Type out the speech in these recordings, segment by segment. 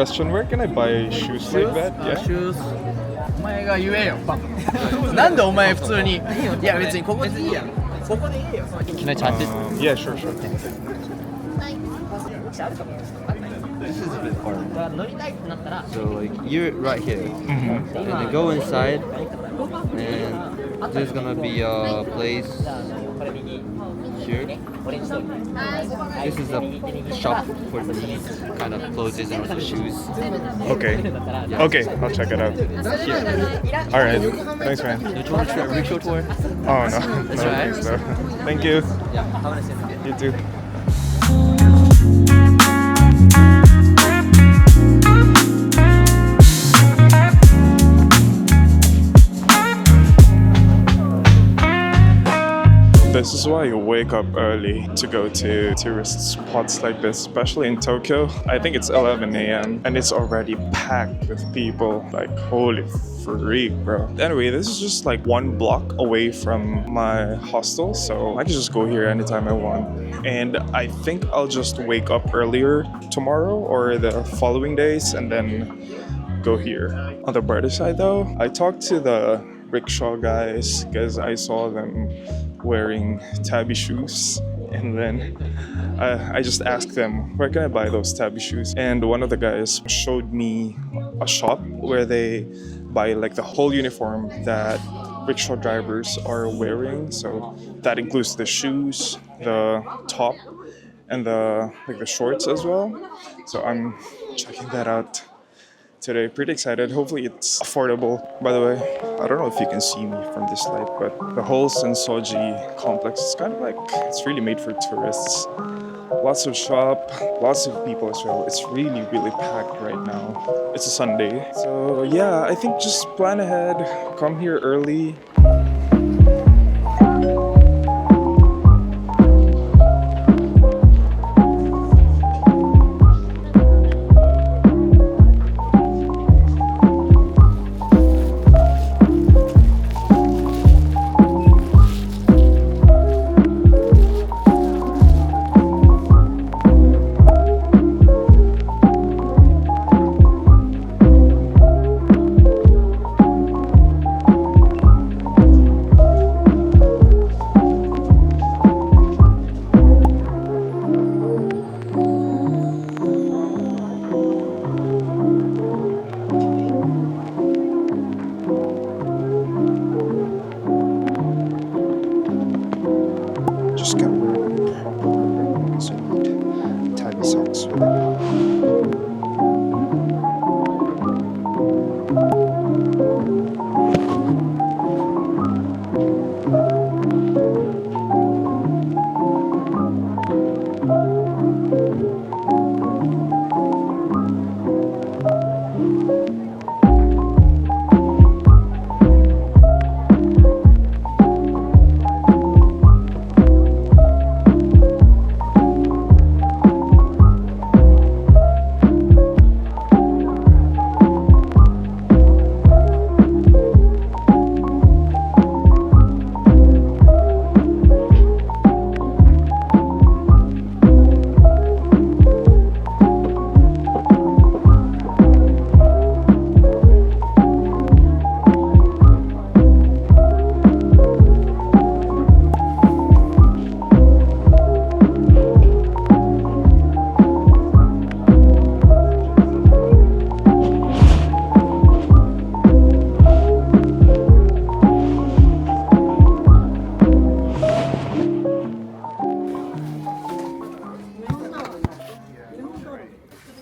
question. Where can I buy shoes like that? Yeah. Shoes. お前が言えよ、バカ。なんでお前普通に。いや別にここでいいや。ここでいいよ。Can I tap it? Yeah, sure. This is a bit hard. So like you're right here, and then go inside, and there's gonna be a place here. This is a shop for these kind of clothes and also shoes. Okay. Okay, I'll check it out. All right. Thanks, man. Don't you want to try a rickshaw tour? Oh no, no thanks though. Thank you. You too. This is why you wake up early to go to tourist spots like this, especially in Tokyo. I think it's 11 a.m. and it's already packed with people. Like, holy freak, bro. Anyway, this is just like 1 block away from my hostel, so I can just go here anytime I want. And I think I'll just wake up earlier tomorrow or the following days and then go here. On the brighter side though, I talked to the rickshaw guys because I saw them wearing Tabi shoes, and then I just asked them, where can I buy those Tabi shoes? And one of the guys showed me a shop where they buy like the whole uniform that rickshaw drivers are wearing, so that includes the shoes, the top, and the shorts as well. So I'm checking that out today. Pretty excited. Hopefully it's affordable. By the way, I don't know if you can see me from this light, but the whole Sensoji Complex is kind of like, it's really made for tourists. Lots of shop, lots of people as well. It's really, really packed right now. It's a Sunday. So yeah, I think just plan ahead, come here early. Just gotta wear it properly, so need Tabi socks with it.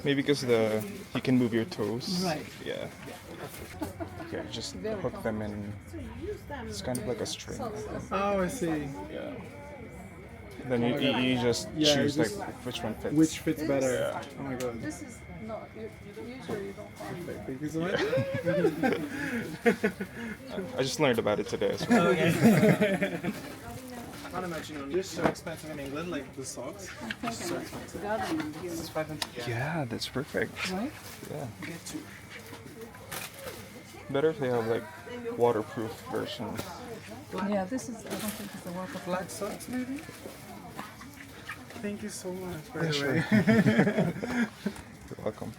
Maybe because you can move your toes. Right. Yeah. Okay, just hook them in. It's kind of like a string. Oh, I see. Yeah. Then you just choose like which one fits. Which fits better? Yeah. Oh my god. This is not usually you don't find. Thank you so much. I just learned about it today as well. Okay. I can't imagine this so expensive in England, like the socks. It's so expensive. It's 500. Yeah, that's perfect. Right? Yeah. Get two. Better if they have like waterproof versions. Yeah, this is, I don't think it's a waterproof. Black socks, maybe? Thank you so much, by Yeah, the sure. way. You're welcome.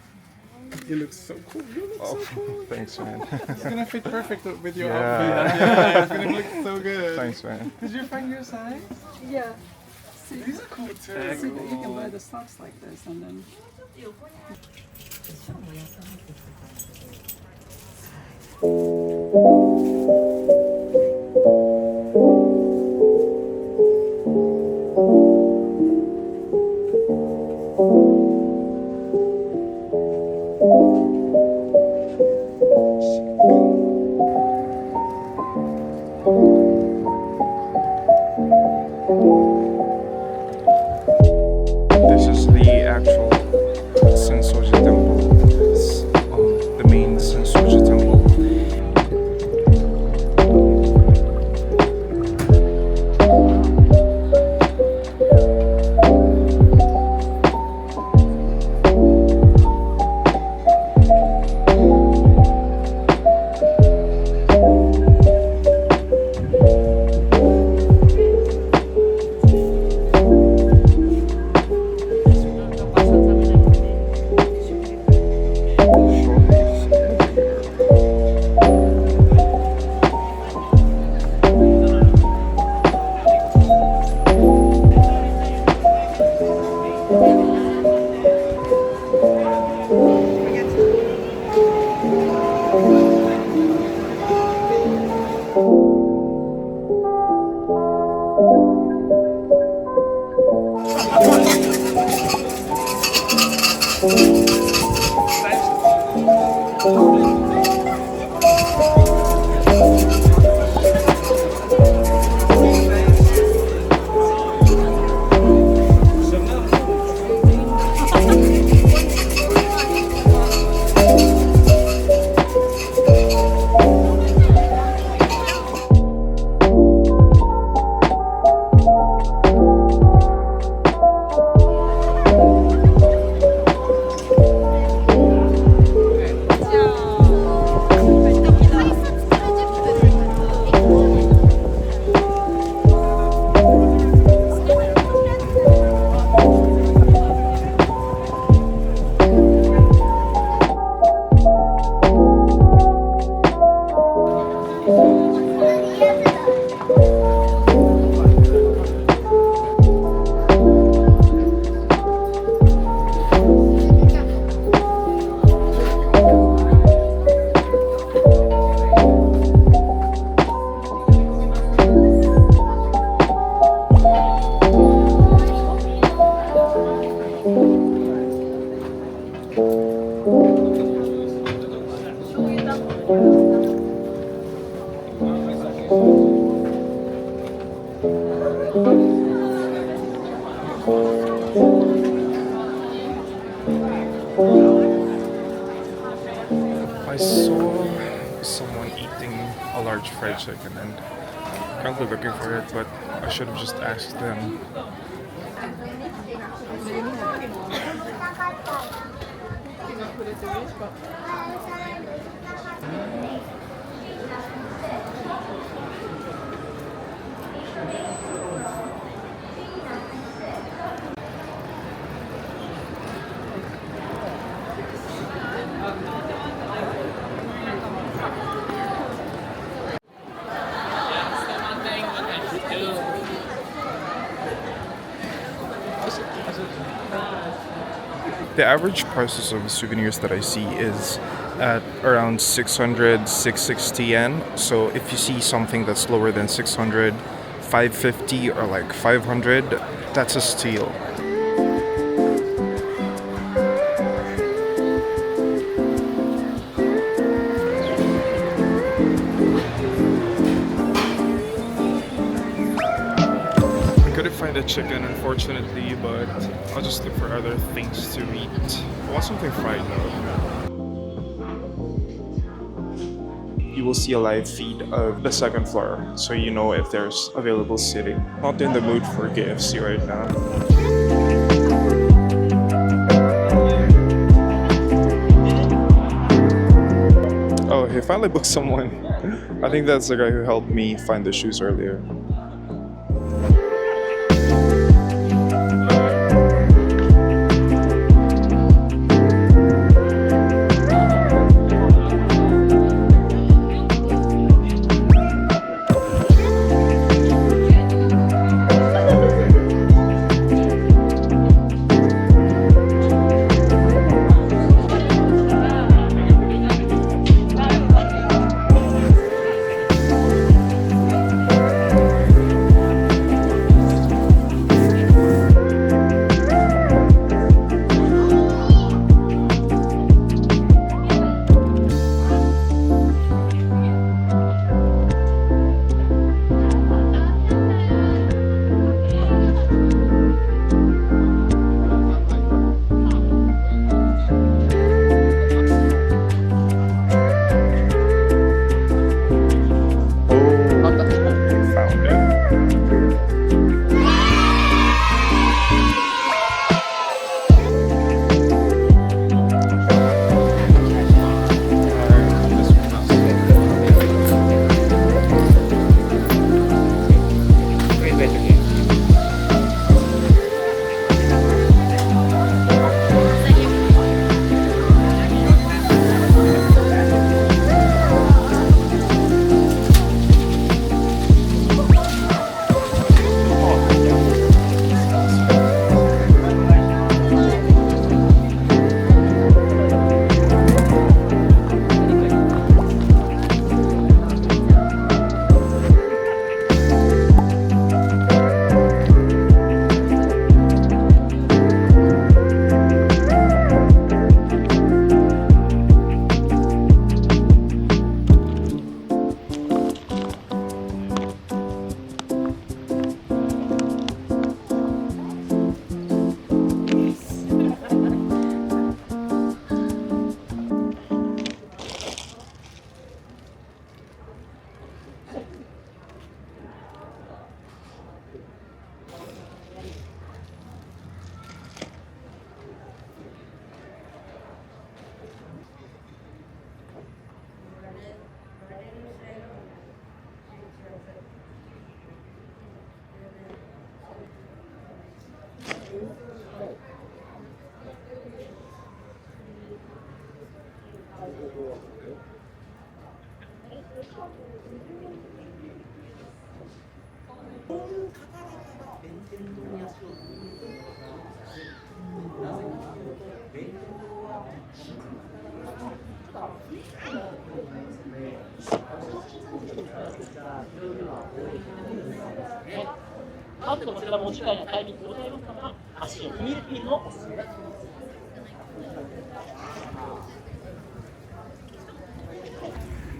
You look so cool. You look so cool. Thanks, man. It's gonna fit perfect with your Yeah. outfit. Yeah, it's gonna look so good. Thanks, man. Did you find your size? Yeah. See, These are cool too. see that you can wear the socks like this and then. This is the actual Sensoji Temple. It's, the main Sensoji Temple. I saw someone eating a large fried chicken and currently looking for it, but I should have just asked them. The average prices of souvenirs that I see is at around 600, 660 yen. So if you see something that's lower than 600, 550 or like 500, that's a steal. I couldn't find a chicken, unfortunately, but I'll just look for other things to eat. I want something fried though. You will see a live feed of the second floor, so you know if there's available seating. Not in the mood for KFC right now. Oh, he finally booked someone. I think that's the guy who helped me find the shoes earlier.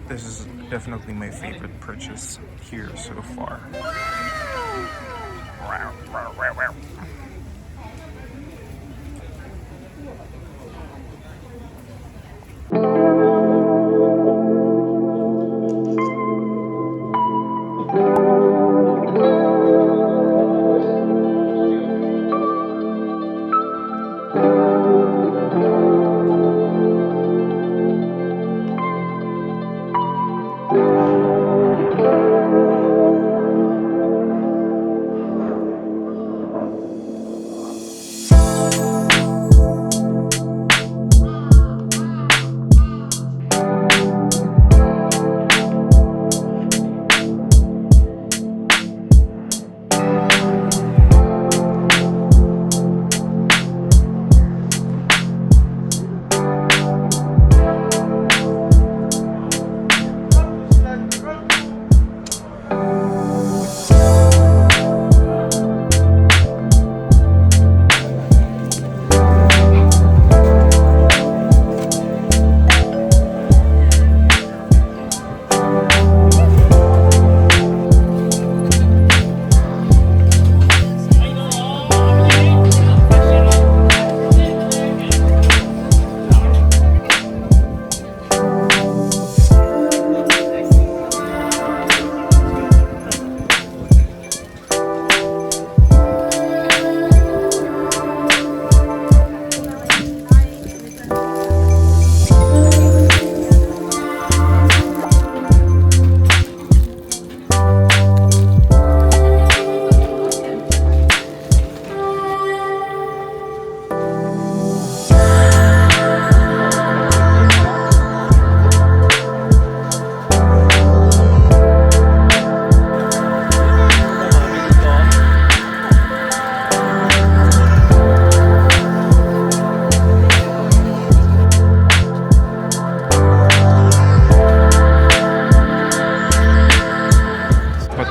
This is definitely my favorite purchase here so far.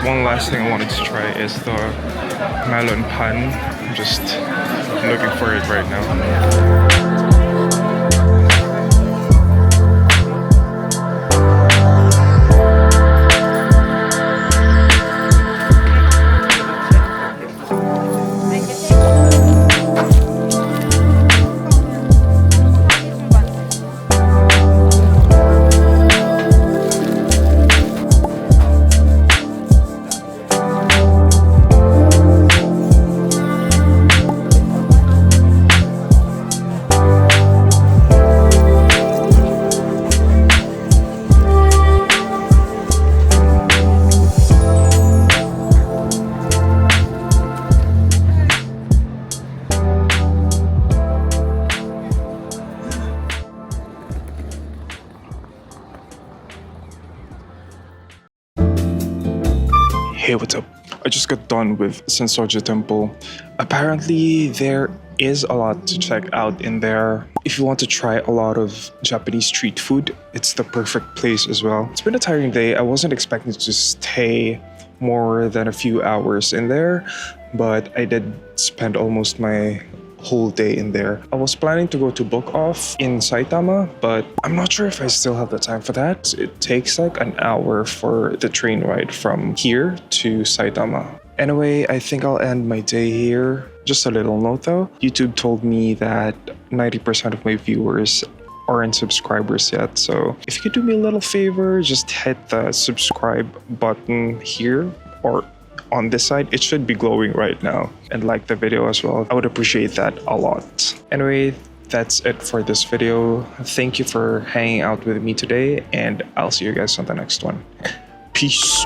One last thing I wanted to try is the Melonpan. I'm just looking for it right now. Hey, what's up? I just got done with Sensoji Temple. Apparently, there is a lot to check out in there. If you want to try a lot of Japanese street food, it's the perfect place as well. It's been a tiring day. I wasn't expecting to stay more than a few hours in there, but I did spend almost my whole day in there. I was planning to go to Book Off in Saitama, but I'm not sure if I still have the time for that. It takes like an hour for the train ride from here to Saitama. Anyway, I think I'll end my day here. Just a little note though, YouTube told me that 90% of my viewers aren't subscribers yet, so if you could do me a little favor, just hit the subscribe button here or on this side. It should be glowing right now, and like the video as well. I would appreciate that a lot. Anyway, that's it for this video. Thank you for hanging out with me today, and I'll see you guys on the next one. Peace.